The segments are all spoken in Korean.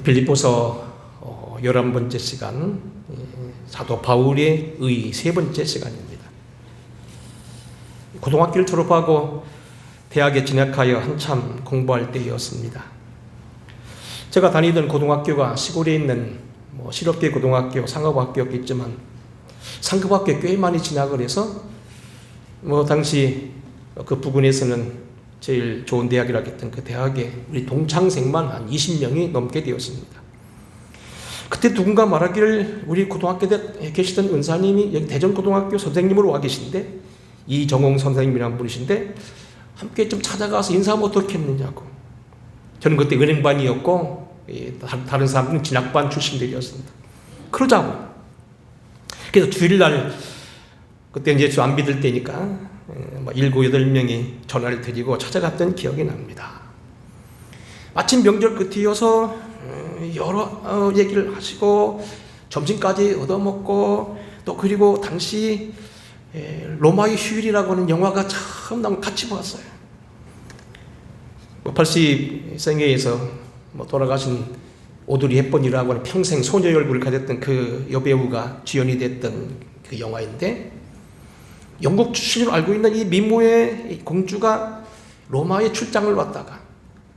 빌립보서 11번째 시간, 사도 바울의 의 3번째 시간입니다. 고등학교를 졸업하고 대학에 진학하여 한참 공부할 때였습니다. 제가 다니던 고등학교가 시골에 있는 실업계 고등학교, 상업학교였겠지만 상급학교에 꽤 많이 진학을 해서 당시 그 부근에서는 제일 좋은 대학이라고 했던 그 대학에 우리 동창생만 한 20명이 넘게 되었습니다. 그때 누군가 말하기를 우리 고등학교에 계시던 은사님이 여기 대전고등학교 선생님으로 와 계신데 이정홍 선생님이라는 분이신데 함께 좀 찾아가서 인사하면 어떻겠느냐고. 저는 그때 은행반이었고 다른 사람들은 진학반 출신들이었습니다. 그러자고. 그래서 주일날 그때 이제 저 안 믿을 때니까 7, 8명이 전화를 드리고 찾아갔던 기억이 납니다. 마침 명절 끝이어서 여러 얘기를 하시고 점심까지 얻어먹고 또 그리고 당시 로마의 휴일이라고 하는 영화가 참 난 같이 봤어요. 80생애에서 돌아가신 오드리 헵번이라고 하는 평생 소녀 얼굴을 가졌던 그 여배우가 주연이 됐던 그 영화인데 영국 출신으로 알고 있는 이 미모의 공주가 로마에 출장을 왔다가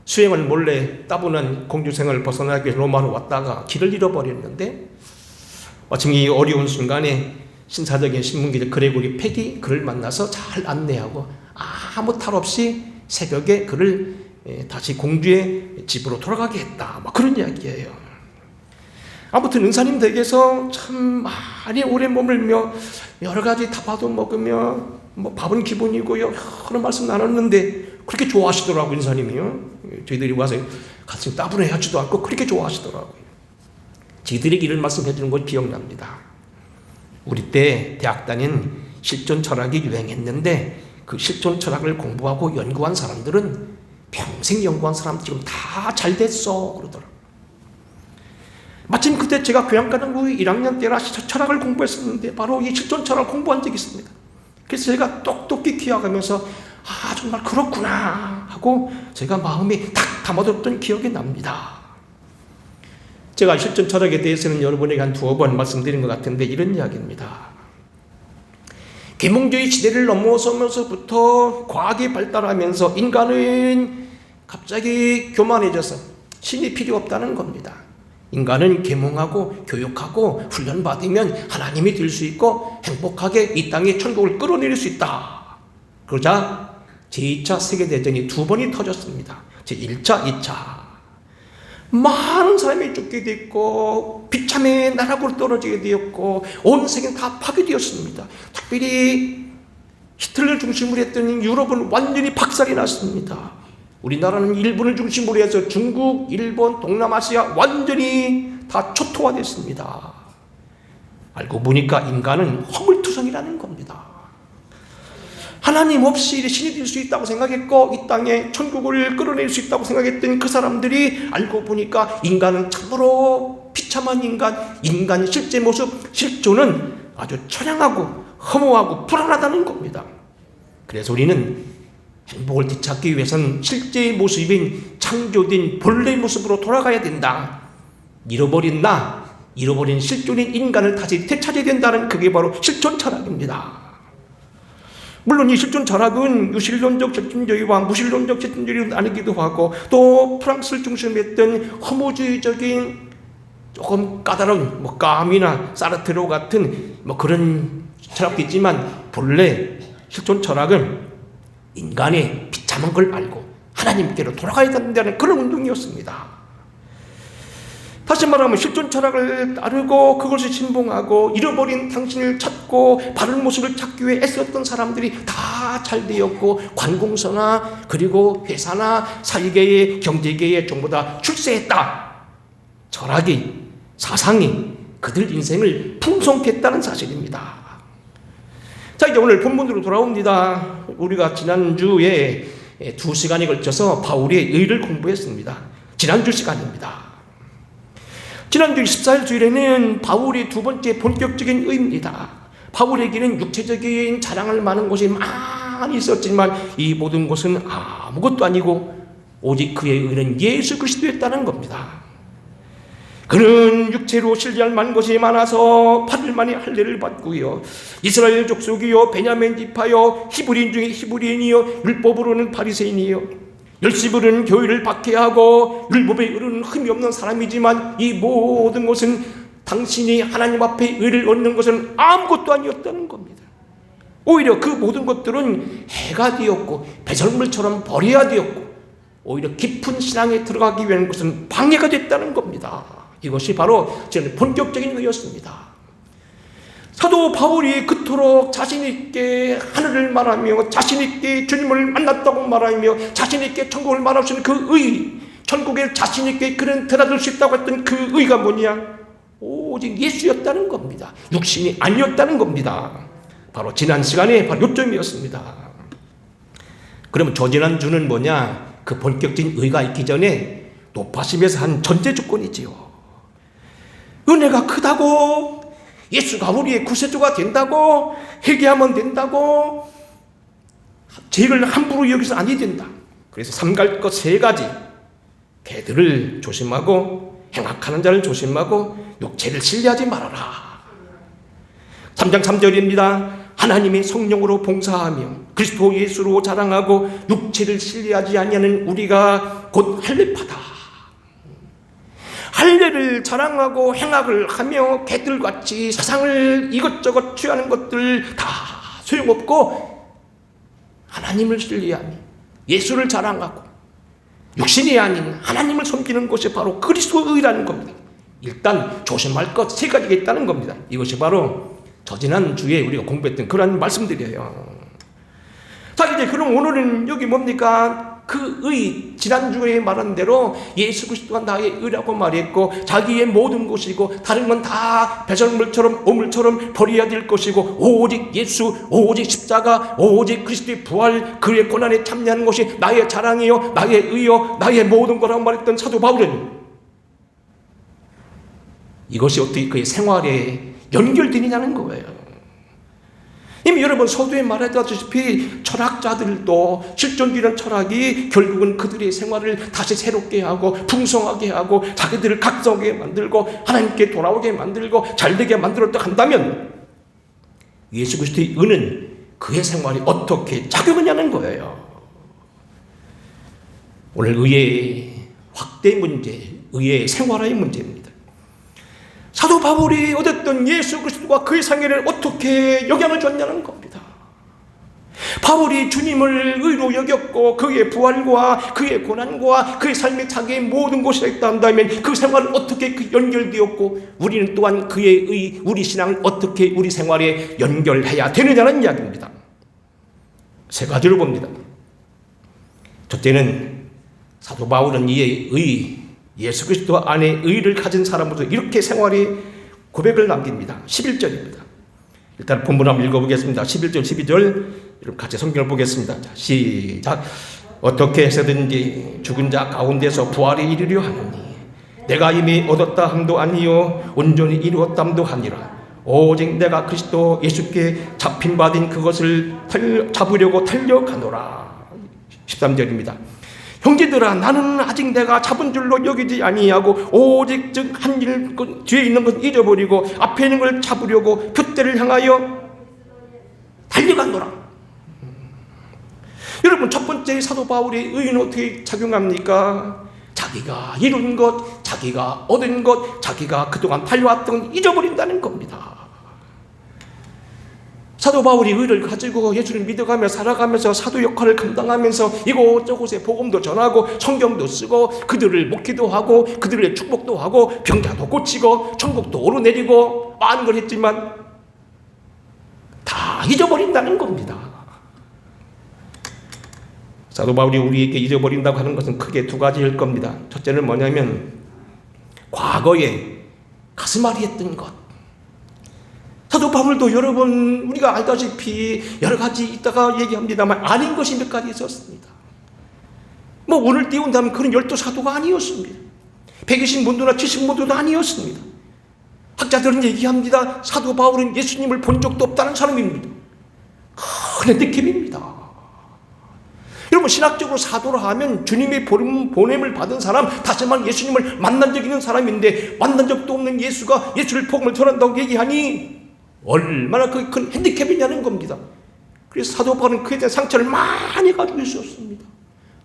수행을 몰래 따분한 공주생을 벗어나기 위해서 로마로 왔다가 길을 잃어버렸는데 마침 이 어려운 순간에 신사적인 신문기자 그레고리 팩이 그를 만나서 잘 안내하고 아무 탈 없이 새벽에 그를 다시 공주의 집으로 돌아가게 했다. 그런 이야기예요. 아무튼 은사님 댁에서 참 많이 오래 머물며 여러 가지 타파도 먹으며 밥은 기본이고요 여러 말씀 나눴는데 그렇게 좋아하시더라고요. 은사님이요. 저희들이 와서 같이 따분해 하지도 않고 그렇게 좋아하시더라고요. 저희들에게 이런 말씀 해주는 걸 기억납니다. 우리 때 대학 다닌 실존 철학이 유행했는데 그 실존 철학을 공부하고 연구한 사람들은 평생 연구한 사람들 지금 다 잘 됐어 그러더라고요. 마침 그때 제가 교양과정부 1학년 때라 철학을 공부했었는데 바로 이 실존 철학을 공부한 적이 있습니다. 그래서 제가 똑똑히 기억하면서 정말 그렇구나 하고 제가 마음에 탁 담아뒀던 기억이 납니다. 제가 실존 철학에 대해서는 여러분에게 한 2번 말씀드린 것 같은데 이런 이야기입니다. 계몽주의 시대를 넘어서면서부터 과학이 발달하면서 인간은 갑자기 교만해져서 신이 필요 없다는 겁니다. 인간은 계몽하고 교육하고 훈련받으면 하나님이 될 수 있고 행복하게 이 땅에 천국을 끌어내릴 수 있다. 그러자 제2차 세계대전이 2번이 터졌습니다. 제1차, 2차. 많은 사람이 죽게 됐고 비참해 나락으로 떨어지게 되었고 온 세계는 다 파괴되었습니다. 특별히 히틀러를 중심으로 했던 유럽은 완전히 박살이 났습니다. 우리나라는 일본을 중심으로 해서 중국, 일본, 동남아시아 완전히 다 초토화됐습니다. 알고 보니까 인간은 허물투성이라는 겁니다. 하나님 없이 신이 될 수 있다고 생각했고 이 땅에 천국을 끌어낼 수 있다고 생각했던 그 사람들이 알고 보니까 인간은 참으로 비참한 인간의 실제 모습, 실존은 아주 처량하고 허무하고 불안하다는 겁니다. 그래서 우리는 행복을 되찾기 위해서는 실제의 모습인 창조된 본래의 모습으로 돌아가야 된다. 잃어버린 실존인 인간을 다시 되찾아야 된다는 그게 바로 실존 철학입니다. 물론 이 실존 철학은 유실론적 실존주의와 무실론적 실존주의를 나누기도 하고 또 프랑스를 중심으로 했던 허무주의적인 조금 까다로운 까미나 사르트르 같은 그런 철학도 있지만 본래 실존 철학은 인간의 비참한 걸 알고 하나님께로 돌아가야 된다는 그런 운동이었습니다. 다시 말하면 실존 철학을 따르고 그것을 신봉하고 잃어버린 당신을 찾고 바른 모습을 찾기 위해 애썼던 사람들이 다 잘 되었고 관공서나 그리고 회사나 사회계에 경제계에 전부 다 출세했다. 철학이 사상이 그들 인생을 풍성케 했다는 사실입니다. 자, 이제 오늘 본문으로 돌아옵니다. 우리가 지난주에 2시간에 걸쳐서 바울의 의를 공부했습니다. 지난주 시간입니다. 지난주 14일 주일에는 바울의 2번째 본격적인 의입니다. 바울에게는 육체적인 자랑을 많은 곳이 많이 있었지만 이 모든 것은 아무것도 아니고 오직 그의 의는 예수 그리스도였다는 겁니다. 그는 육체로 신뢰할 만한 것이 많아서 8일 만에 할례를 받고요. 이스라엘 족속이요, 베냐민 지파요, 히브리인 중에 히브리인이요, 율법으로는 바리새인이요, 열심으로는 교회를 박해하고 율법에 이르는 흠이 없는 사람이지만 이 모든 것은 당신이 하나님 앞에 의를 얻는 것은 아무것도 아니었다는 겁니다. 오히려 그 모든 것들은 해가 되었고 배설물처럼 버려야 되었고 오히려 깊은 신앙에 들어가기 위한 것은 방해가 됐다는 겁니다. 이것이 바로 저는 본격적인 의였습니다. 사도 바울이 그토록 자신있게 하늘을 말하며 자신있게 주님을 만났다고 말하며 자신있게 천국을 말할 수 있는 그 의, 천국에 자신있게 그는 드나들 수 있다고 했던 그 의가 뭐냐? 오직 예수였다는 겁니다. 육신이 아니었다는 겁니다. 바로 지난 시간에 바로 요점이었습니다. 그러면 지난주는 뭐냐? 그 본격적인 의가 있기 전에 높아심에서 한 전제 조건이지요. 은혜가 크다고, 예수가 우리의 구세주가 된다고, 회개하면 된다고, 죄를 함부로 여기서 아니 된다. 그래서 삼갈 것 세 가지, 개들을 조심하고 행악하는 자를 조심하고 육체를 신뢰하지 말아라. 3장 3절입니다. 하나님의 성령으로 봉사하며 그리스도 예수로 자랑하고 육체를 신뢰하지 아니하는 우리가 곧 할례파다. 할례를 자랑하고 행악을 하며 개들같이 세상을 이것저것 취하는 것들 다 소용없고 하나님을 신뢰하며 예수를 자랑하고 육신이 아닌 하나님을 섬기는 것이 바로 그리스도의라는 겁니다. 일단 조심할 것 세 가지가 있다는 겁니다. 이것이 바로 지난주에 우리가 공부했던 그런 말씀들이에요. 자, 이제 그럼 오늘은 여기 뭡니까? 그 의, 지난주에 말한 대로 예수 그리스도가 나의 의라고 말했고 자기의 모든 것이고 다른 건 다 배설물처럼 오물처럼 버려야 될 것이고 오직 예수, 오직 십자가, 오직 그리스도의 부활, 그의 고난에 참여하는 것이 나의 자랑이요, 나의 의요, 나의 모든 거라고 말했던 사도 바울은 이것이 어떻게 그의 생활에 연결되느냐는 거예요. 이미 여러분 서두에 말했다시피 철학자들도 실존주의라는 철학이 결국은 그들의 생활을 다시 새롭게 하고 풍성하게 하고 자기들을 각성하게 만들고 하나님께 돌아오게 만들고 잘되게 만들었다 한다면 예수 그리스도의 은은 그의 생활이 어떻게 작용하냐는 거예요. 오늘 의의 확대 문제, 의의 생활화의 문제입니다. 사도 바울이 얻었던 예수 그리스도가 그의 생애를 어떻게 영향을 줬냐는 겁니다. 바울이 주님을 의로 여겼고 그의 부활과 그의 고난과 그의 삶의 자기의 모든 것이 있다 한다면 그 생활은 어떻게 연결되었고 우리는 또한 그의 의, 우리 신앙을 어떻게 우리 생활에 연결해야 되느냐는 이야기입니다. 세 가지로 봅니다. 첫째는 사도 바울은 이의 의, 예수 그리스도 안에 의를 가진 사람으로서 이렇게 생활의 고백을 남깁니다. 11절입니다. 일단 본문 한번 읽어보겠습니다. 11절, 12절 여러분 같이 성경을 보겠습니다. 자, 시작. 어떻게 해서든지 죽은 자 가운데서 부활에 이르려 하노니 내가 이미 얻었다 함도 아니요 온전히 이루었다 함도 아니라 오직 내가 그리스도 예수께 잡힌 바된 그것을 잡으려고 달려가노라. 13절입니다. 형제들아 나는 아직 내가 잡은 줄로 여기지 아니하고 오직 즉 한 일 뒤에 있는 것을 잊어버리고 앞에 있는 걸 잡으려고 표대를 향하여 달려가노라. 여러분 첫 번째 사도 바울의 의는 어떻게 작용합니까? 자기가 이룬 것, 자기가 얻은 것, 자기가 그동안 달려왔던 걸 잊어버린다는 겁니다. 사도 바울이 의를 가지고 예수를 믿어가며 살아가면서 사도 역할을 감당하면서 이곳저곳에 복음도 전하고 성경도 쓰고 그들을 목회도 하고 그들의 축복도 하고 병자도 고치고 천국도 오르내리고 많은 걸 했지만 다 잊어버린다는 겁니다. 사도 바울이 우리에게 잊어버린다고 하는 것은 크게 두 가지일 겁니다. 첫째는 뭐냐면 과거에 가슴앓이 했던 것. 사도 바울도 여러분 우리가 알다시피 여러 가지 있다가 얘기합니다만 아닌 것이 몇 가지 있었습니다. 뭐 오늘 띄운다면 그런 12사도가 아니었습니다. 120문도나 70문도도 아니었습니다. 학자들은 얘기합니다. 사도 바울은 예수님을 본 적도 없다는 사람입니다. 큰 핸디캡입니다. 여러분, 신학적으로 사도를 하면 주님의 보냄을 받은 사람, 다시 말해 예수님을 만난 적 있는 사람인데 만난 적도 없는 예수가 예수를 복음을 전한다고 얘기하니 얼마나 그 큰 핸디캡이냐는 겁니다. 그래서 사도 바울은 그에 대한 상처를 많이 가지고 있었습니다.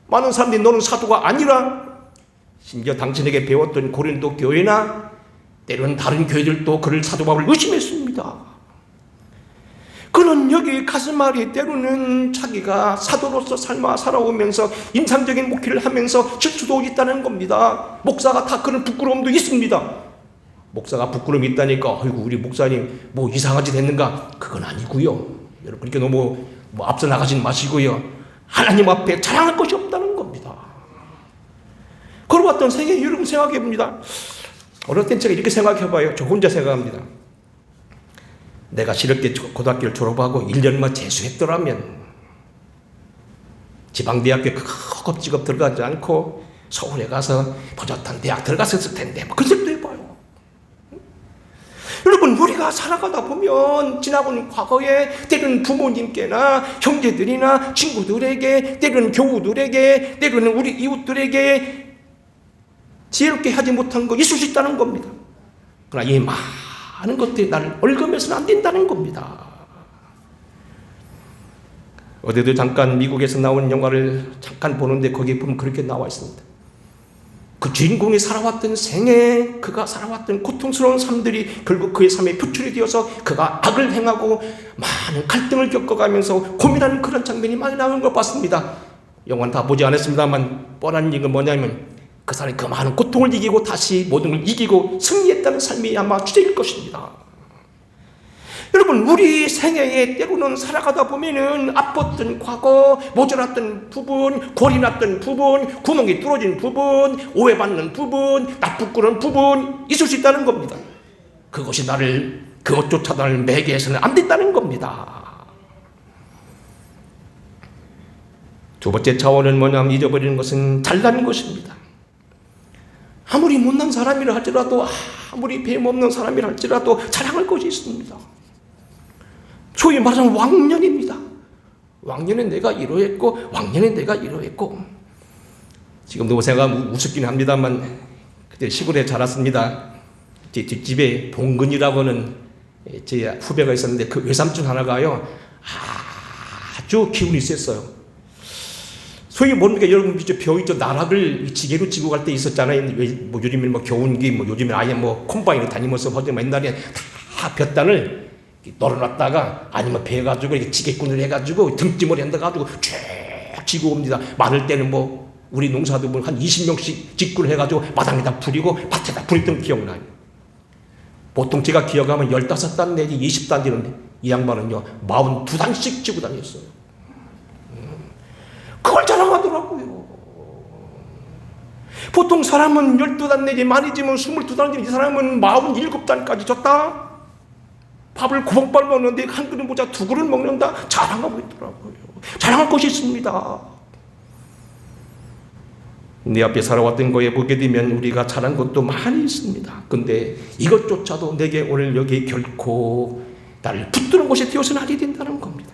많은 사람들이 너는 사도가 아니라, 심지어 당신에게 배웠던 고린도 교회나 때로는 다른 교회들도 그를 사도 바울을 의심했습니다. 그는 여기 가슴 아래 때로는 자기가 사도로서 삶아 살아오면서 인상적인 목회를 하면서 실수도 있다는 겁니다. 목사가 다 그런 부끄러움도 있습니다. 목사가 부끄러움이 있다니까 아이고 우리 목사님 뭐 이상한 짓 했는가? 그건 아니고요. 여러분 그렇게 너무 앞서 나가진 마시고요. 하나님 앞에 자랑할 것이 없다는 겁니다. 걸어왔던 생애 여러분 생각해 봅니다. 어릴 땐 제가 이렇게 생각해 봐요. 저 혼자 생각합니다. 내가 실업때 고등학교를 졸업하고 1년만 재수했더라면 지방대학교 허겁지겁 들어가지 않고 서울에 가서 버젓한 대학 들어갔을 텐데 그 생각도 해봐요. 여러분 우리가 살아가다 보면 지나온 과거에 때로는 부모님께나 형제들이나 친구들에게 때로는 교우들에게 때로는 우리 이웃들에게 지혜롭게 하지 못한 거 있을 수 있다는 겁니다. 그러나 이 많은 것들이 나를 얽으면서는 안 된다는 겁니다. 어제도 잠깐 미국에서 나온 영화를 잠깐 보는데 거기에 보면 그렇게 나와 있습니다. 그 주인공이 살아왔던 생애, 그가 살아왔던 고통스러운 삶들이 결국 그의 삶에 표출이 되어서 그가 악을 행하고 많은 갈등을 겪어가면서 고민하는 그런 장면이 많이 나오는 걸 봤습니다. 영화는 다 보지 않았습니다만 뻔한 얘기는 뭐냐면 그 사람이 그 많은 고통을 이기고 다시 모든 걸 이기고 승리했다는 삶이 아마 주제일 것입니다. 여러분 우리 생애에 때로는 살아가다 보면은 아팠던 과거, 모자랐던 부분, 골이 났던 부분, 구멍이 뚫어진 부분, 오해받는 부분, 나쁘끄러운 부분 있을 수 있다는 겁니다. 그것이 나를 그것조차 나를 매게 해서는 안 된다는 겁니다. 두 번째 차원은 뭐냐면 잊어버리는 것은 잘난 것입니다. 아무리 못난 사람이라 할지라도 아무리 뱀 없는 사람이라 할지라도 자랑할 것이 있습니다. 소위 말하자면 왕년입니다. 왕년에 내가 이러했고 왕년에 내가 이러했고 지금도 제가 우습긴 합니다만 그때 시골에 자랐습니다. 제 뒷집에 봉근이라고는 제 후배가 있었는데 그 외삼촌 하나가요 아주 기운이 셌어요. 소위 뭡니까 여러분 벼 있죠. 나락을 지게로 지고 갈 때 있었잖아요. 뭐 요즘에는 뭐 겨운기 뭐 요즘에 아예 뭐 콤바인을 다니면서 하지만 옛날에 다 볕단을 널어놨다가 아니면 베가지고 이렇게 지게꾼을 해가지고 등짐을 해가지고 쭉 지고 옵니다. 많을 때는 뭐 우리 농사도 뭐 한 20명씩 직구를 해가지고 마당에다 뿌리고 밭에다 뿌렸던 기억나요. 보통 제가 기억하면 15단 내지 20단 되는데 이 양반은요 42단씩 지고 다녔어요. 그걸 자랑하더라고요. 보통 사람은 12단 내지 많이 지면 22단 지면 이 사람은 47단까지 졌다. 밥을 9봉발 먹는데 한 그릇 모자 2그릇 먹는다. 자랑하고 있더라고요. 자랑할 것이 있습니다. 내 앞에 살아왔던 거에 보게 되면 우리가 잘한 것도 많이 있습니다. 근데 이것조차도 내게 오늘 여기 결코 나를 붙드는 것이 되어서는 안 된다는 겁니다.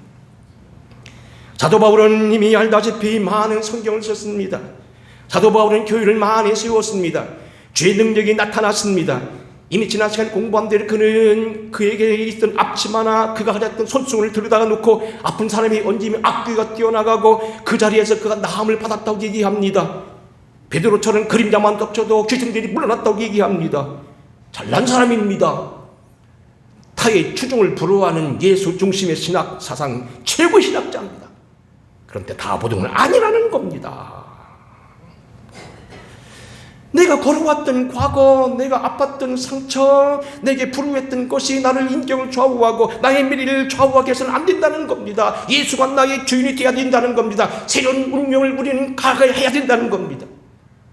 사도 바울은 이미 알다시피 많은 성경을 썼습니다. 사도 바울은 교회를 많이 세웠습니다. 죄 능력이 나타났습니다. 이미 지난 시간 공부한 대로 그는 그에게 있던 앞치마나 그가 가졌던 손수건을 들여다가 놓고 아픈 사람이 얹으면 악귀가 뛰어나가고 그 자리에서 그가 나음을 받았다고 얘기합니다. 베드로처럼 그림자만 덮쳐도 귀신들이 물러났다고 얘기합니다. 잘난 사람입니다. 타의 추종을 부러워하는 예수 중심의 신학 사상 최고 신학자입니다. 그런데 다 보통은 아니라는 겁니다. 내가 걸어왔던 과거, 내가 아팠던 상처, 내게 불우했던 것이 나를 인격을 좌우하고 나의 미래를 좌우하게 해서는 안 된다는 겁니다. 예수가 나의 주인이 되어야 된다는 겁니다. 새로운 운명을 우리는 가해야 된다는 겁니다.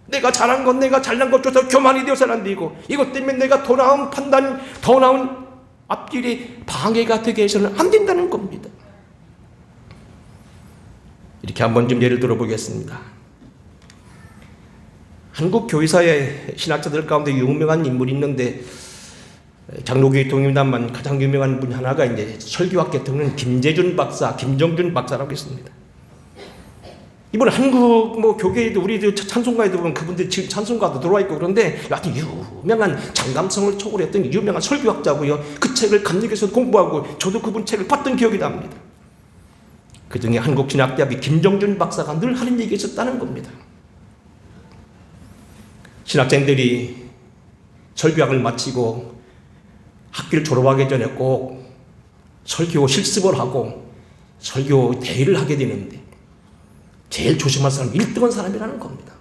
내가 잘한 것, 내가 잘난 것조차 교만이 되어서는 안 되고 이것 때문에 내가 더 나은 판단, 더 나은 앞길에 방해가 되게 해서는 안 된다는 겁니다. 이렇게 한번 좀 예를 들어보겠습니다. 한국 교회사의 신학자들 가운데 유명한 인물이 있는데 장로교회 동임단만 가장 유명한 분 하나가 이제 설교학 계통은 김재준 박사, 김정준 박사라고 있습니다. 이번 한국 뭐 교계에도 우리들 찬송가에도 보면 그분들 지금 찬송가도 들어와 있고 그런데 아주 유명한 장담성을 초월했던 유명한 설교학자고요. 그 책을 감리교에서 공부하고 저도 그분 책을 봤던 기억이 납니다. 그 중에 한국신학대학의 김정준 박사가 늘 하는 얘기가 있었다는 겁니다. 신학생들이 설교학을 마치고 학교를 졸업하기 전에 꼭 설교 실습을 하고 설교 대회를 하게 되는데 제일 조심할 사람은 1등한 사람이라는 겁니다.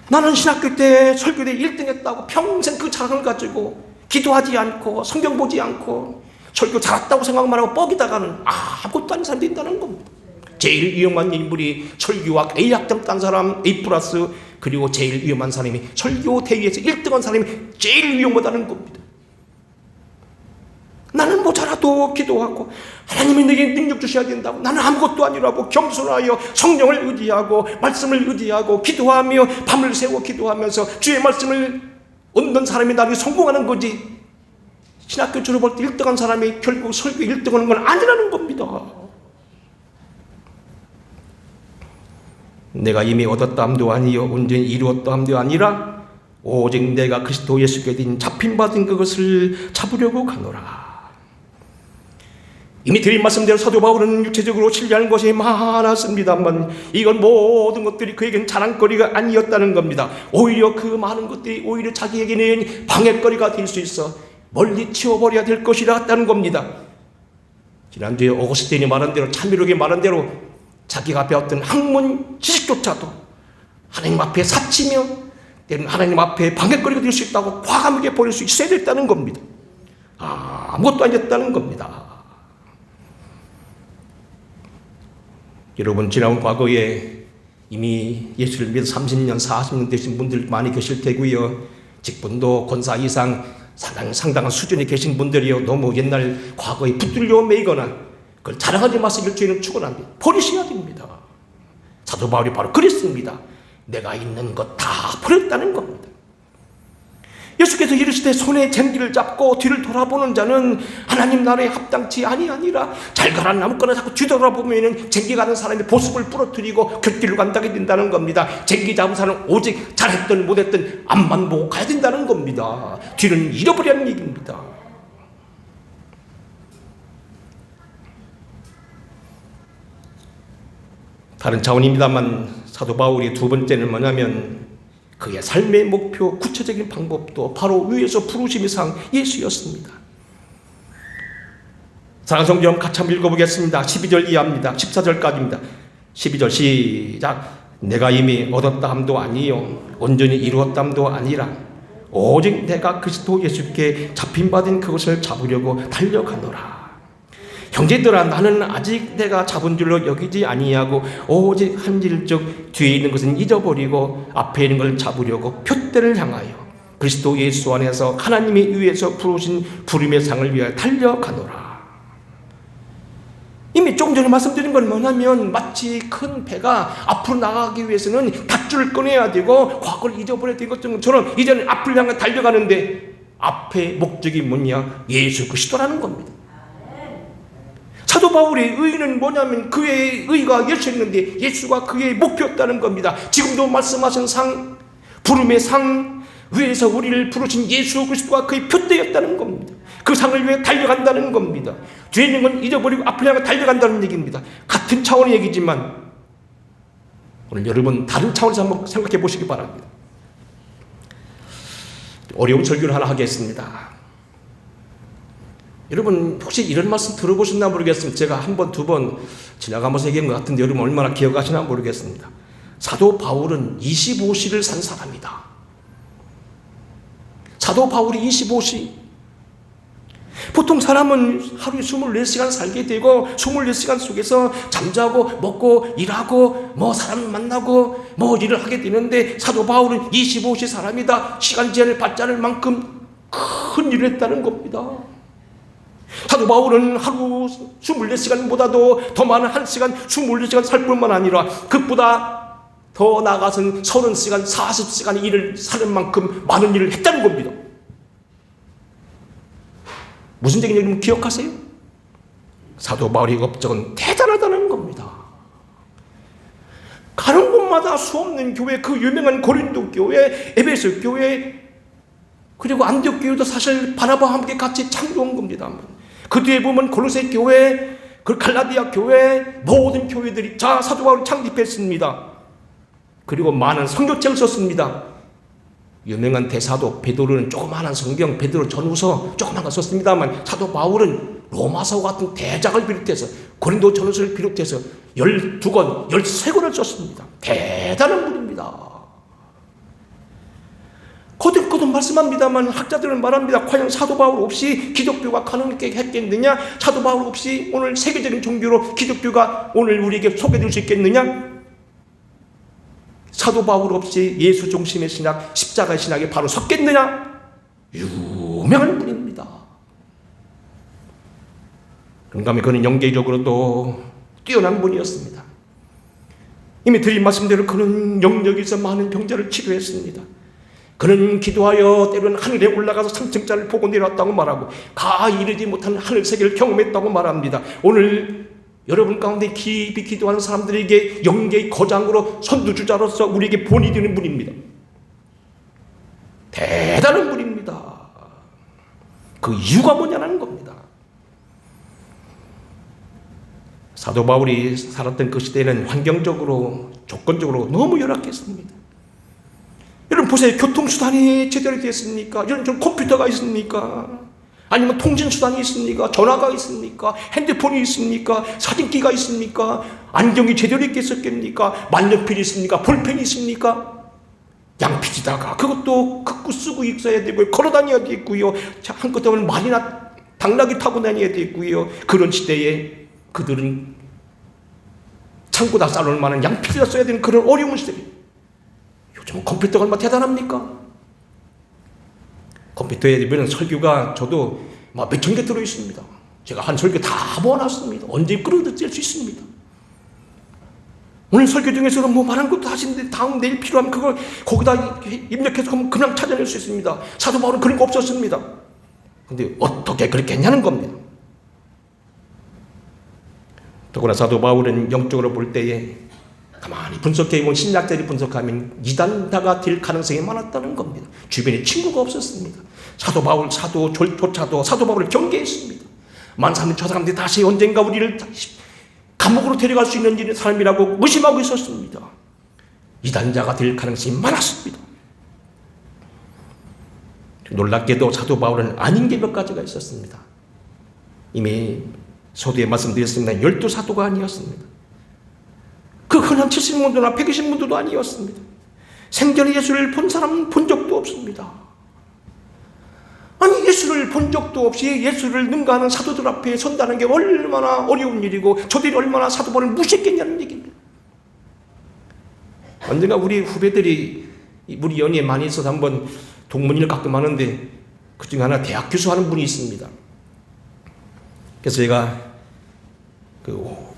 나는 신학교 때 설교대 1등 했다고 평생 그 자랑을 가지고 기도하지 않고 성경 보지 않고 설교 잘했다고 생각만 하고 뻐기다가는 아무것도 아닌 사람이 된다는 겁니다. 제일 위험한 인물이 설교학 A학점 딴 사람 A+, 그리고 제일 위험한 사람이 설교 대회에서 1등한 사람이 제일 위험하다는 겁니다. 나는 모자라도 기도하고 하나님이 내게 능력 주셔야 된다고 나는 아무것도 아니라고 겸손하여 성령을 의지하고 말씀을 의지하고 기도하며 밤을 새워 기도하면서 주의 말씀을 얻는 사람이 나중에 성공하는 거지, 신학교 졸업할 때 1등한 사람이 결국 설교 1등하는 건 아니라는 겁니다. 내가 이미 얻었다함도 아니요 온전히 이루었다함도 아니라 오직 내가 그리스도 예수께 든 잡힌받은 그것을 잡으려고 가노라. 이미 드린 말씀대로 사도 바울은 육체적으로 신뢰하는 것이 많았습니다만 이건 모든 것들이 그에겐 자랑거리가 아니었다는 겁니다. 오히려 그 많은 것들이 오히려 자기에게는 방해거리가 될 수 있어 멀리 치워버려야 될 것이라는 겁니다. 지난주에 오거스틴이 말한 대로 참이룩이 말한 대로 자기가 배웠던 학문 지식조차도 하나님 앞에 사치며 때로는 하나님 앞에 방해거리가 될 수 있다고 과감하게 버릴 수 있어야 됐다는 겁니다. 아무것도 아니었다는 겁니다. 여러분, 지난 과거에 이미 예수를 믿어 30년, 40년 되신 분들 많이 계실 테고요. 직분도 권사 이상 상당한 수준에 계신 분들이요. 너무 옛날 과거에 붙들려 매이거나 그걸 자랑하지 마시길 주님은 축원합니다. 버리셔야 됩니다. 사도 바울이 바로 그랬습니다. 내가 있는 것 다 버렸다는 겁니다. 예수께서 이르시되 손에 쟁기를 잡고 뒤를 돌아보는 자는 하나님 나라에 합당치 아니하니라. 잘 가란 나무꾼을 자꾸 뒤돌아보면 쟁기 가는 사람의 보습을 부러뜨리고 곁길로 간다게 된다는 겁니다. 쟁기 잡은 사람은 오직 잘했든 못했든 앞만 보고 가야 된다는 겁니다. 뒤는 잃어버리는 얘기입니다. 다른 차원입니다만 사도 바울의 두 번째는 뭐냐면 그의 삶의 목표, 구체적인 방법도 바로 위에서 부르심의 상 예수였습니다. 사랑하는 성경 같이 한번 읽어보겠습니다. 12절 이하입니다. 14절까지입니다. 12절 시작. 내가 이미 얻었다 함도 아니요 온전히 이루었다 함도 아니라 오직 내가 그리스도 예수께 잡힌받은 그것을 잡으려고 달려가노라. 형제들아, 나는 아직 내가 잡은 줄로 여기지 아니하고 오직 한 일적 뒤에 있는 것은 잊어버리고 앞에 있는 걸 잡으려고 표대를 향하여 그리스도 예수 안에서 하나님이 위에서 부르신 부름의 상을 위하여 달려가노라. 이미 조금 전에 말씀드린 건 뭐냐면 마치 큰 배가 앞으로 나가기 위해서는 닷줄을 꺼내야 되고 과거를 잊어버려야 되는 것처럼 이제는 앞을 향해 달려가는데 앞에 목적이 뭐냐? 예수 그리스도라는 겁니다. 사도 바울의 의는 뭐냐면 그의 의가 예수였는데 예수가 그의 목표였다는 겁니다. 지금도 말씀하신 상, 부름의 상, 위에서 우리를 부르신 예수 그리스도가 그의 표대였다는 겁니다. 그 상을 위해 달려간다는 겁니다. 뒤에 있는 건 잊어버리고 앞을 향해 달려간다는 얘기입니다. 같은 차원의 얘기지만 오늘 여러분 다른 차원에서 한번 생각해 보시기 바랍니다. 어려운 설교를 하나 하겠습니다. 여러분 혹시 이런 말씀 들어보셨나 모르겠습니다. 제가 한 번, 두 번 지나가면서 얘기한 것 같은데 여러분 얼마나 기억하시나 모르겠습니다. 사도 바울은 25시를 산 사람이다. 사도 바울이 25시. 보통 사람은 하루에 24시간 살게 되고 24시간 속에서 잠자고 먹고 일하고 사람 만나고 일을 하게 되는데 사도 바울은 25시 사람이다. 시간 제한을 받지 않을 만큼 큰 일을 했다는 겁니다. 사도 바울은 하루 24시간보다도 더 많은 1시간 24시간 살 뿐만 아니라 그보다 더 나아가서는 30시간 40시간 일을 사는 만큼 많은 일을 했다는 겁니다. 무슨 얘기인지 여러분 기억하세요? 사도 바울의 업적은 대단하다는 겁니다. 가는 곳마다 수없는 교회, 그 유명한 고린도 교회, 에베소 교회, 그리고 안디옥 교회도 사실 바나바와 함께 같이 창조한 겁니다. 그 뒤에 보면 골로새 교회, 그 갈라디아 교회, 모든 교회들이 사도 바울이 창립했습니다. 그리고 많은 성경책을 썼습니다. 유명한 대사도 베드로는 조그마한 성경, 베드로 전후서 조그마한 거 썼습니다만, 사도 바울은 로마서 같은 대작을 비롯해서 고린도 전후서를 비롯해서 12권, 13권을 썼습니다. 대단한 분입니다. 거듭 말씀합니다만 학자들은 말합니다. 과연 사도 바울 없이 기독교가 가능했겠느냐? 사도 바울 없이 오늘 세계적인 종교로 기독교가 오늘 우리에게 소개될 수 있겠느냐? 사도 바울 없이 예수 중심의 신학, 십자가의 신학이 바로 섰겠느냐? 유명한 분입니다. 그런가 하면 그는 영계적으로도 뛰어난 분이었습니다. 이미 드린 말씀대로 그는 영역에서 많은 병자를 치료했습니다. 그는 기도하여 때로는 하늘에 올라가서 3층짜리를 보고 내려왔다고 말하고 가 이르지 못한 하늘 세계를 경험했다고 말합니다. 오늘 여러분 가운데 깊이 기도하는 사람들에게 영계의 거장으로 선두주자로서 우리에게 본이 되는 분입니다. 대단한 분입니다. 그 이유가 뭐냐는 겁니다. 사도 바울이 살았던 그 시대는 환경적으로, 조건적으로 너무 열악했습니다. 여러분 보세요. 교통수단이 제대로 되어 있습니까? 여러분 컴퓨터가 있습니까? 아니면 통신수단이 있습니까? 전화가 있습니까? 핸드폰이 있습니까? 사진기가 있습니까? 안경이 제대로 있겠습니까? 만년필이 있습니까? 볼펜이 있습니까? 양피지다가 그것도 극구 쓰고 있어야 되고요. 걸어다녀야 되고요. 한껏 하면 말이나 당나귀 타고 다녀야 되고요. 그런 시대에 그들은 창고다 쌓아놓을 만한 양피지를 써야 되는 그런 어려운 시대에 요즘 컴퓨터가 얼마나 대단합니까? 컴퓨터에 보면 설교가 저도 몇천 개 들어있습니다. 제가 한 설교 다 모아놨습니다. 언제 끌어들일 수 있습니다. 오늘 설교 중에서는 말한 것도 하시는데 다음 내일 필요하면 그걸 거기다 입력해서 그냥 찾아낼 수 있습니다. 사도 바울은 그런 거 없었습니다. 근데 어떻게 그렇게 했냐는 겁니다. 더구나 사도 바울은 영적으로 볼 때에 가만히 분석해보면 신약자리 분석하면 이단자가 될 가능성이 많았다는 겁니다. 주변에 친구가 없었습니다. 사도 바울조차도 사도 바울을 경계했습니다. 만사는 저 사람들이 다시 언젠가 우리를 감옥으로 데려갈 수 있는 사람이라고 무심하고 있었습니다. 이단자가 될 가능성이 많았습니다. 놀랍게도 사도 바울은 아닌 게 몇 가지가 있었습니다. 이미 서두에 말씀드렸습니다. 12사도가 아니었습니다. 그 흔한 70문도나 120문도도 아니었습니다. 생전에 예수를 본 사람은 본 적도 없습니다. 아니 예수를 본 적도 없이 예수를 능가하는 사도들 앞에 선다는 게 얼마나 어려운 일이고 저들이 얼마나 사도 바울을 무시했겠냐는 얘기입니다. 언젠가 우리 후배들이 우리 연예에 많이 있어서 한번 동문회를 가끔 하는데 그중에 하나 대학 교수하는 분이 있습니다. 그래서 제가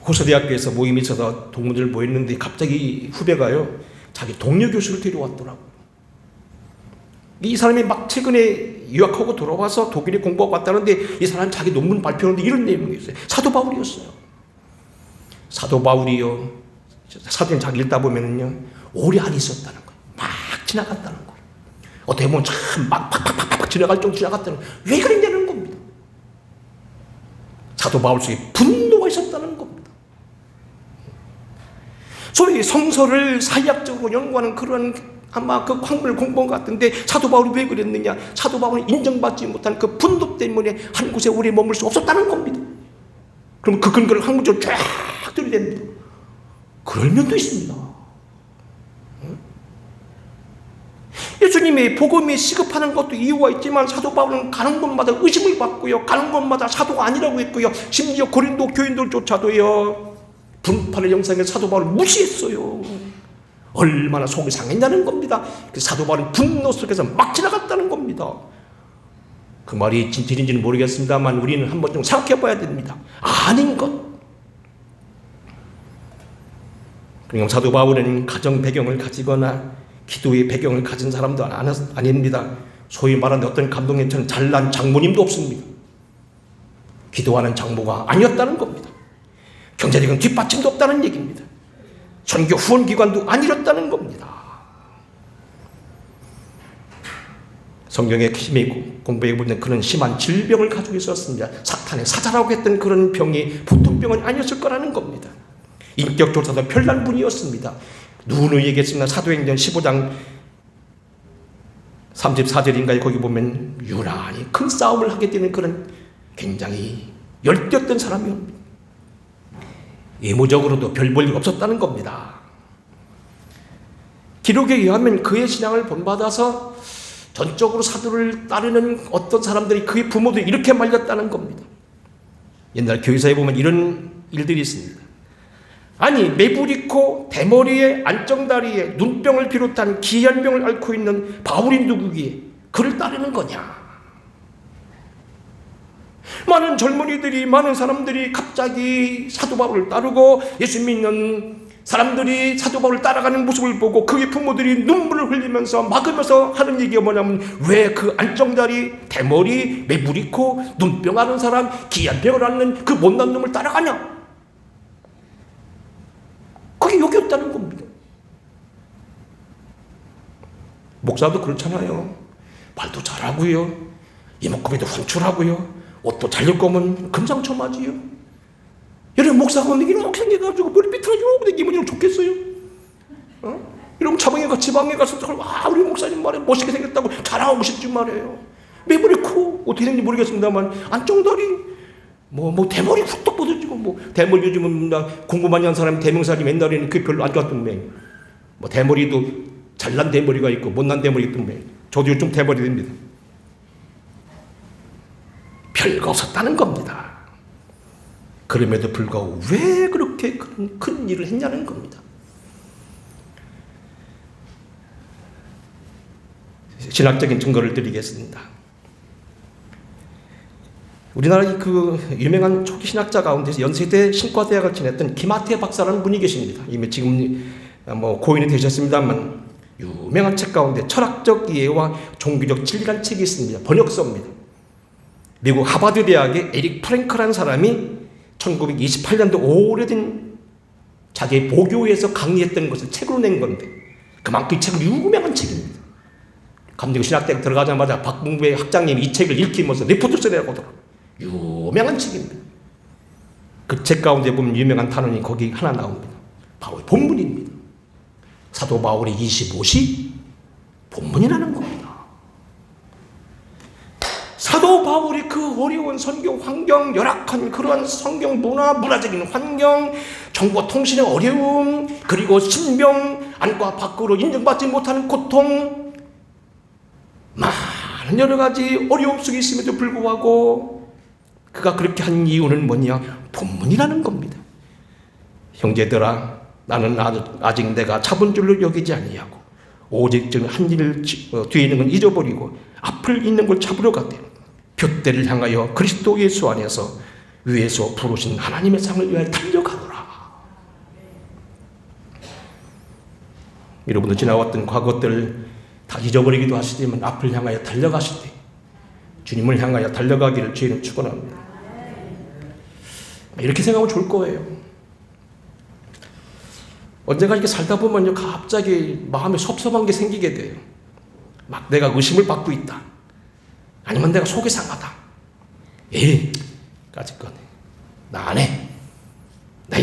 호서대학교에서 모임이 있어서 동문회를 모였는데 갑자기 후배가요 자기 동료 교수를 데려왔더라고요. 이 사람이 막 최근에 유학하고 돌아와서 독일에 공부하고 왔다는데 이 사람이 자기 논문 발표하는데 이런 내용이 있어요. 사도 바울이었어요. 사도 바울이요. 사도행 자기 읽다 보면은요 오래 안 있었다는 거예요. 막 지나갔다는 거예요. 어떻게 보면 참 막 팍팍팍팍 지나갈 정도 지나갔다는 거예요. 왜 그랬냐는 겁니다. 사도 바울 속에 분노가 있었다는 겁니다. 소위 성서를 사회학적으로 연구하는 그런 아마 그 광문을 공부한 것 같은데 사도 바울이 왜 그랬느냐? 사도 바울은 인정받지 못한 그 분노 때문에 한 곳에 오래 머물 수 없었다는 겁니다. 그럼 그 근거를 학문적으로 쫙 들이댑니다. 그럴 면도 있습니다. 예수님의 복음이 시급하는 것도 이유가 있지만 사도 바울은 가는 곳마다 의심을 받고요. 가는 곳마다 사도가 아니라고 했고요. 심지어 고린도 교인들조차도요. 분파를 형성해 사도 바울을 무시했어요. 얼마나 속이 상했냐는 겁니다. 사도 바울은 분노 속에서 막 지나갔다는 겁니다. 그 말이 진실인지는 모르겠습니다만 우리는 한번 좀 생각해 봐야 됩니다. 아닌 것. 그러니까 사도 바울은 가정 배경을 가지거나 기도의 배경을 가진 사람도 아닙니다. 소위 말하는 어떤 감동회처럼 잘난 장모님도 없습니다. 기도하는 장모가 아니었다는 겁니다. 경제적인 뒷받침도 없다는 얘기입니다. 선교 후원기관도 안 이뤘다는 겁니다. 성경에 힘이 공부해 보면 그런 심한 질병을 가지고 있었습니다. 사탄의 사자라고 했던 그런 병이 보통 병은 아니었을 거라는 겁니다. 인격조사도 별난 분이었습니다. 누누이 얘기했습니다. 사도행전 15장 34절인가에 거기 보면 유난히 큰 싸움을 하게 되는 그런 굉장히 열띤 사람이옵니다. 외모적으로도 별 볼일 없었다는 겁니다. 기록에 의하면 그의 신앙을 본받아서 전적으로 사도를 따르는 어떤 사람들이 그의 부모도 이렇게 말렸다는 겁니다. 옛날 교회사에 보면 이런 일들이 있습니다. 아니, 매부리코 대머리에 안정다리에 눈병을 비롯한 기현병을 앓고 있는 바울이 누구기에 그를 따르는 거냐? 많은 젊은이들이, 많은 사람들이 갑자기 사도 바울을 따르고 예수 믿는 사람들이 사도 바울을 따라가는 모습을 보고 그의 부모들이 눈물을 흘리면서 막으면서 하는 얘기가 뭐냐면 왜 그 안정다리, 대머리, 매부리코, 눈병 앓은 사람, 기현병을 앓는 그 못난 놈을 따라가냐? 그게 여기였다는 겁니다. 목사도 그렇잖아요. 말도 잘하고요, 이목구비도 훤출하고요, 옷도 잘 입고 오면 금상첨화지요. 여러분 목사가 이렇게 생겨가지고 머리 삐뚤어지고 다니면 좋겠어요? 이러면 차방에 지방에 가서 우리 목사님 말에 멋있게 생겼다고 자랑하고 싶지 말이에요. 매부리 코 어떻게 생긴지 모르겠습니다만 안정다리 뭐 대머리 훅떡 뻗어지고 대머리 요즘은 공부 많이 한 사람이 대명사님 옛날에는 그게 별로 안 좋았던 매. 대머리도 잘난 대머리가 있고 못난 대머리가 있던 매. 저도 요즘 대머리 됩니다. 별거 없었다는 겁니다. 그럼에도 불구하고 왜 그렇게 큰 일을 했냐는 겁니다. 신학적인 증거를 드리겠습니다. 우리나라의 그 유명한 초기 신학자 가운데서 연세대 신과대학을 지냈던 김하태 박사라는 분이 계십니다. 이미 지금 고인이 되셨습니다만 유명한 책 가운데 철학적 이해와 종교적 진리라는 책이 있습니다. 번역서입니다. 미국 하버드 대학의 에릭 프랭크라는 사람이 1928년도 오래된 자기의 보교에서 강의했던 것을 책으로 낸 건데 그만큼 이 책은 유명한 책입니다. 감정신학대학 들어가자마자 박봉배 학장님이 이 책을 읽히면서 리포트 써내라고 하더라고요. 유명한 책입니다. 그 책 가운데 보면 유명한 단원이 거기 하나 나옵니다. 바울 본문입니다. 사도 바울의 25시 본문이라는 겁니다. 사도 바울이 그 어려운 선교 환경, 열악한 그러한 성경 문화적인 환경, 정보 통신의 어려움, 그리고 신병, 안과 밖으로 인정받지 못하는 고통, 많은 여러 가지 어려움 속에 있음에도 불구하고 그가 그렇게 한 이유는 뭐냐? 본문이라는 겁니다. 형제들아, 나는 아직 내가 잡은 줄로 여기지 아니하고 오직 한 일 뒤에 있는 건 잊어버리고 앞을 있는 걸 잡으러 갔대. 둯대를 향하여 그리스도 예수 안에서 위에서 부르신 하나님의 상을 위하여 달려가노라. 여러분도 지나왔던 과거들 다 잊어버리기도 하시지만 앞을 향하여 달려가실 때 주님을 향하여 달려가기를 주님은 축원합니다. 이렇게 생각하면 좋을 거예요. 언젠가 이렇게 살다 보면요, 갑자기 마음에 섭섭한 게 생기게 돼요. 막 내가 의심을 받고 있다. 아니면 내가 속이 상하다. 까짓 거네. 나 안 해. 나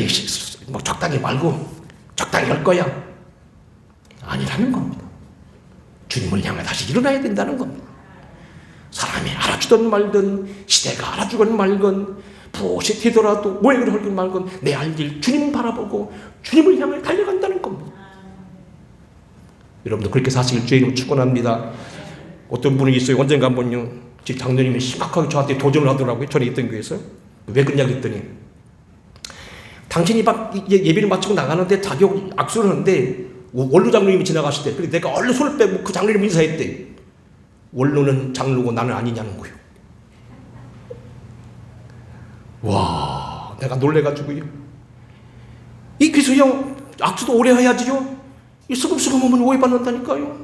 뭐 적당히 말고 적당히 할 거야. 아니라는 겁니다. 주님을 향해 다시 일어나야 된다는 겁니다. 사람이 알아주든 말든 시대가 알아주건 말건 무엇이 되더라도 모욕을 하든 말건 내 할 일 주님 바라보고 주님을 향해 달려간다는 겁니다. 여러분도 그렇게 사실 주님을 축원합니다. 어떤 분이 있어요. 언젠가 한번요, 제 장로님이 심각하게 저한테 도전을 하더라고요. 전에 있던 교회에서. 왜 그러냐 했더니 당신이 예배를 마치고 나가는데 자격 악수를 하는데 원로 장로님이 지나가실 때, 그래서 내가 얼른 손을 빼고 그 장로님 인사했대. 원로는 장로고 나는 아니냐는 거예요. 와, 내가 놀래가지고요. 이 기수형 악수도 오래 해야지요. 이 수금수금 하면 오해받는다니까요.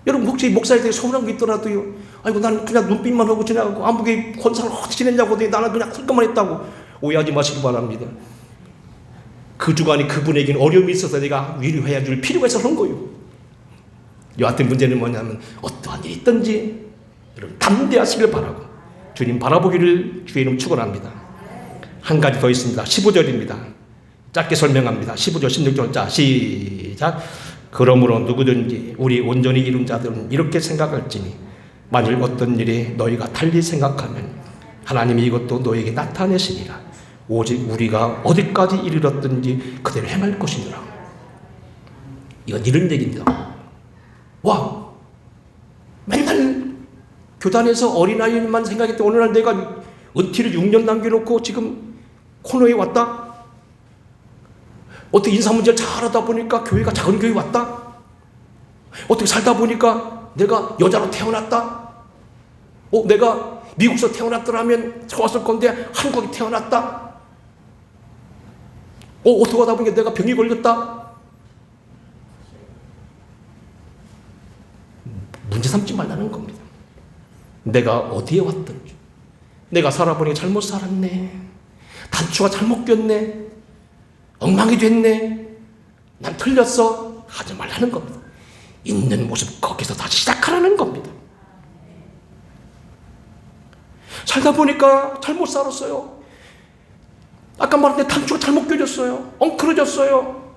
여러분 혹시 목사에 대해 서운한 게 있더라도요, 아이고 나는 그냥 눈빛만 하고 지나가고 아무개 권사를 어떻게 지냈냐고 나는 그냥 할 것만 했다고 오해하지 마시기 바랍니다. 그 주간에 그분에게는 어려움이 있어서 내가 위로해야 줄 필요가 있어서 그런 거예요. 여하튼 문제는 뭐냐면 어떠한 일이 있든지 여러분 담대하시길 바라고 주님 바라보기를 주의 이름 축원합니다. 한 가지 더 있습니다. 15절입니다. 짧게 설명합니다. 15절 16절. 자, 시작. 그러므로 누구든지 우리 온전히 이룬 자들은 이렇게 생각할지니 만일 어떤 일이 너희가 달리 생각하면 하나님이 이것도 너에게 나타내시리라. 오직 우리가 어디까지 이르렀든지 그대로 행할 것이니라. 이건 이런 얘기입니다. 와, 맨날 교단에서 어린아이만 생각했던 어느 날 내가 은퇴를 6년 남겨놓고 지금 코너에 왔다? 어떻게 인사 문제를 잘하다 보니까 교회가 작은 교회 왔다? 어떻게 살다 보니까 내가 여자로 태어났다? 내가 미국에서 태어났더라면 좋았을 건데 한국에 태어났다? 어떻게 하다 보니까 내가 병이 걸렸다? 문제 삼지 말라는 겁니다. 내가 어디에 왔든지 내가 살아보니 잘못 살았네, 단추가 잘못 꼈네, 엉망이 됐네, 난 틀렸어 하지 말라는 겁니다. 있는 모습 거기서 다시 시작하라는 겁니다. 살다 보니까 잘못 살았어요. 아까 말했는데 단추가 잘못 껴졌어요. 엉클어졌어요.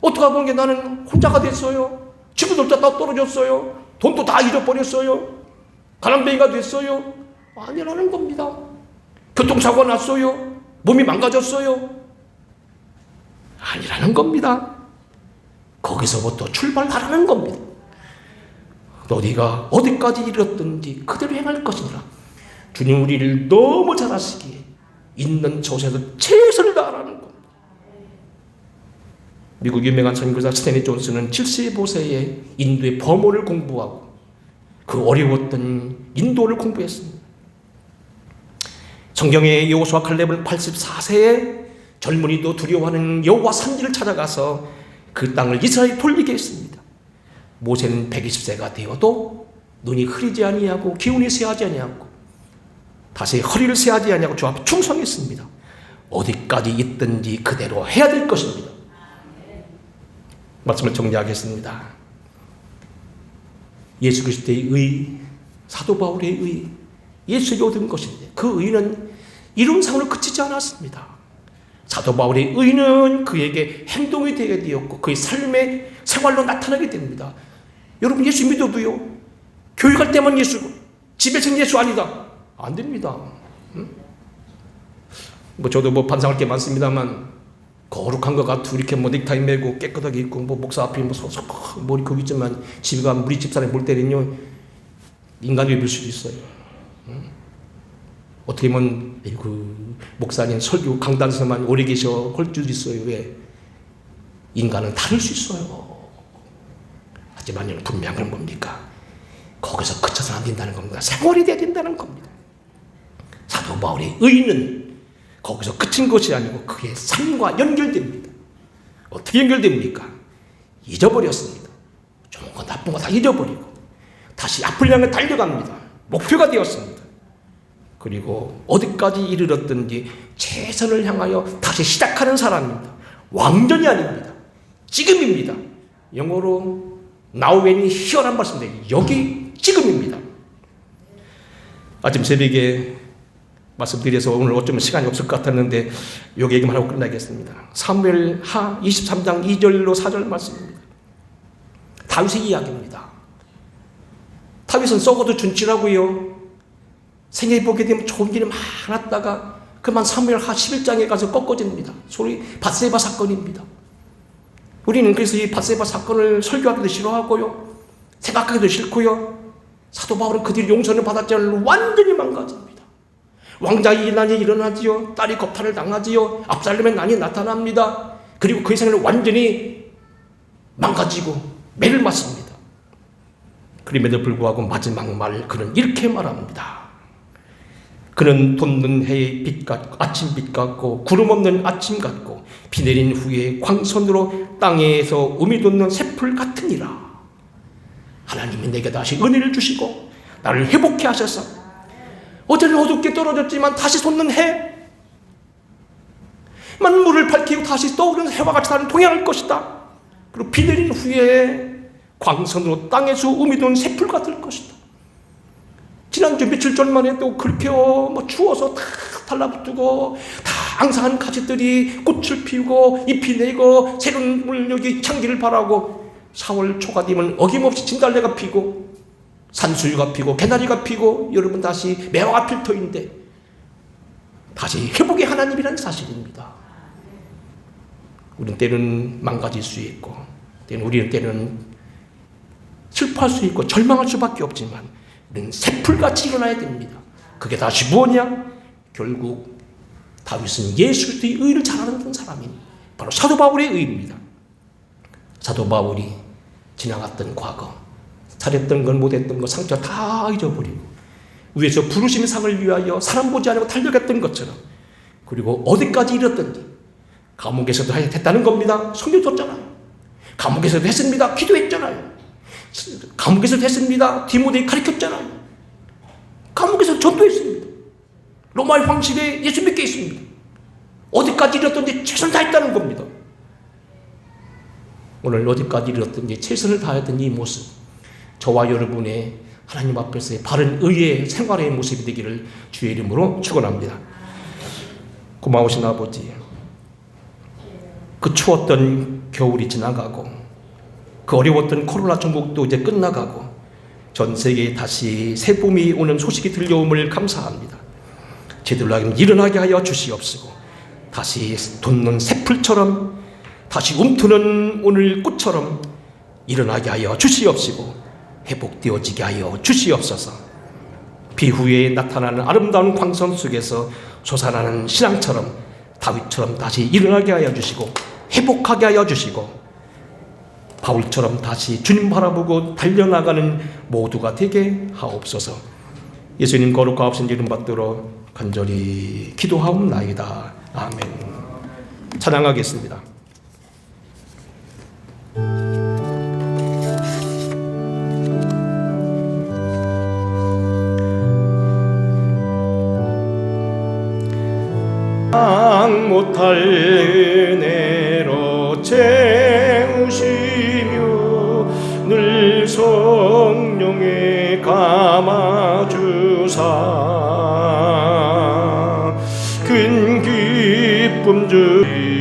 어떡하 보니 나는 혼자가 됐어요. 친구들도 다 떨어졌어요. 돈도 다 잃어버렸어요. 가난뱅이가 됐어요. 아니라는 겁니다. 교통사고가 났어요. 몸이 망가졌어요. 아니라는 겁니다. 거기서부터 출발하라는 겁니다. 너희가 어디까지 이르렀든지 그대로 행할 것이니라. 주님 우리를 너무 잘 아시기에 있는 곳에서 최선을 다하라는 겁니다. 미국 유명한 선교사 스탠리 존슨은 75세에 인도의 범어를 공부하고 그 어려웠던 인도를 공부했습니다. 성경의 여호수아 칼렙은 84세에 젊은이도 두려워하는 여호와 산지를 찾아가서 그 땅을 이스라엘에 돌리게 했습니다. 모세는 120세가 되어도 눈이 흐리지 아니하고 기운이 쇠하지 아니하고 다시 허리를 쇠하지 아니하고 주 앞에 충성했습니다. 어디까지 있든지 그대로 해야 될 것입니다. 말씀을 정리하겠습니다. 예수 그리스도의 의, 사도 바울의 의, 예수에게 얻은 것인데 그 의는 이론상으로 그치지 않았습니다. 사도 바울의 의는 그에게 행동이 되게 되었고 그의 삶의 생활로 나타나게 됩니다. 여러분 예수 믿어도요, 교회 갈 때만 예수고 집에서는 예수 아니다, 안 됩니다. 저도 반성할 게 많습니다만 거룩한 것 같고 이렇게 넥타이 매고 깨끗하게 입고 목사 앞에 머리 거기 있지만 집에 가면 우리 집사람이 볼 때는요 인간이 볼 수도 있어요. 어떻게 보면 그 목사님 설교 강단에서만 오래 계셔 할 수도 있어요. 왜? 인간은 다를 수 있어요. 하지만 분명한 건 뭡니까? 거기서 그쳐서 안 된다는 겁니다. 생활이 돼야 된다는 겁니다. 사도 바울의 의는 거기서 그친 것이 아니고 그의 삶과 연결됩니다. 어떻게 연결됩니까? 잊어버렸습니다. 좋은 거 나쁜 거 다 잊어버리고 다시 앞을 향해 달려갑니다. 목표가 되었습니다. 그리고 어디까지 이르렀든지 최선을 향하여 다시 시작하는 사람입니다. 왕전이 아닙니다. 지금입니다. 영어로 Now when here란 말씀인데 여기 지금입니다. 아침 새벽에 말씀드려서 오늘 어쩌면 시간이 없을 것 같았는데 요 얘기만 하고 끝나겠습니다. 사무엘하 23장 2절로 4절 말씀입니다. 다윗의 이야기입니다. 다윗은 썩어도 준치라고요. 생애 보게 되면 좋은 일이 많았다가 그만 사무엘하 11장에 가서 꺾어집니다. 소위 밧세바 사건입니다. 우리는 그래서 이 밧세바 사건을 설교하기도 싫어하고요, 생각하기도 싫고요. 사도 바울은 그들이 용서를 받았지만 완전히 망가집니다. 왕자의 난이 일어나지요. 딸이 겁탈을 당하지요. 압살롬의 난이 나타납니다. 그리고 그의 생활을 완전히 망가지고 매를 맞습니다. 그럼에도 불구하고 마지막 말 그는 이렇게 말합니다. 그는 돋는 해의 빛 같고 아침빛 같고 구름 없는 아침 같고 비 내린 후에 광선으로 땅에서 음이 돋는 새풀 같으니라. 하나님이 내게 다시 은혜를 주시고 나를 회복해 하셔서 어제는 어둡게 떨어졌지만 다시 솟는 해, 만물을 밝히고 다시 떠오르는 해와 같이 나는 동행할 것이다. 그리고 비 내린 후에 광선으로 땅에서 우미돈 새풀가 될 것이다. 지난주 며칠 전만 해도 그렇게 추워서 다 달라붙고 다 앙상한 가지들이 꽃을 피우고 잎이 내고 새로운 물력이 창기를 바라고 4월 초가 되면 어김없이 진달래가 피고 산수유가 피고 개나리가 피고 여러분 다시 매화가 필 터인데 다시 회복의 하나님이라는 사실입니다. 우리는 때는 망가질 수 있고 우리는 때는 슬퍼할 수 있고 절망할 수밖에 없지만 우리는 새풀같이 일어나야 됩니다. 그게 다시 무엇이냐? 결국 다윗은 예수 그리스도의 의를 잘 알았던 사람인 바로 사도 바울의 의입니다. 사도 바울이 지나갔던 과거, 잘했던 건 못했던 것 상처 다 잊어버리고 위에서 부르심의 상을 위하여 사람 보지 않고 달려갔던 것처럼 그리고 어디까지 이뤘던지 감옥에서도 했다는 겁니다. 성경 줬잖아요. 감옥에서도 했습니다. 기도했잖아요. 감옥에서도 했습니다. 디모데 가르쳤잖아요. 감옥에서 전도했습니다. 로마의 황실에 예수 믿게 했습니다. 어디까지 이뤘던지 최선을 다했다는 겁니다. 오늘 어디까지 이뤘던지 최선을 다했던 이 모습, 저와 여러분의 하나님 앞에서의 바른 의의 생활의 모습이 되기를 주의 이름으로 축원합니다. 고마우신 아버지, 그 추웠던 겨울이 지나가고 그 어려웠던 코로나 정복도 이제 끝나가고 전 세계에 다시 새 봄이 오는 소식이 들려옴을 감사합니다. 제대로 일어나게 하여 주시옵시고 다시 돋는 새풀처럼 다시 움트는 오늘 꽃처럼 일어나게 하여 주시옵시고 회복되어지게 하여 주시옵소서. 비 후에 나타나는 아름다운 광선 속에서 솟아나는 신앙처럼 다윗처럼 다시 일어나게 하여 주시고 회복하게 하여 주시고 바울처럼 다시 주님 바라보고 달려나가는 모두가 되게 하옵소서. 예수님 거룩하옵신 이름 받들어 간절히 기도하옵나이다. 아멘. 찬양하겠습니다. 못할 은혜로 채우시며 늘 성령에 감아주사 큰 기쁨 주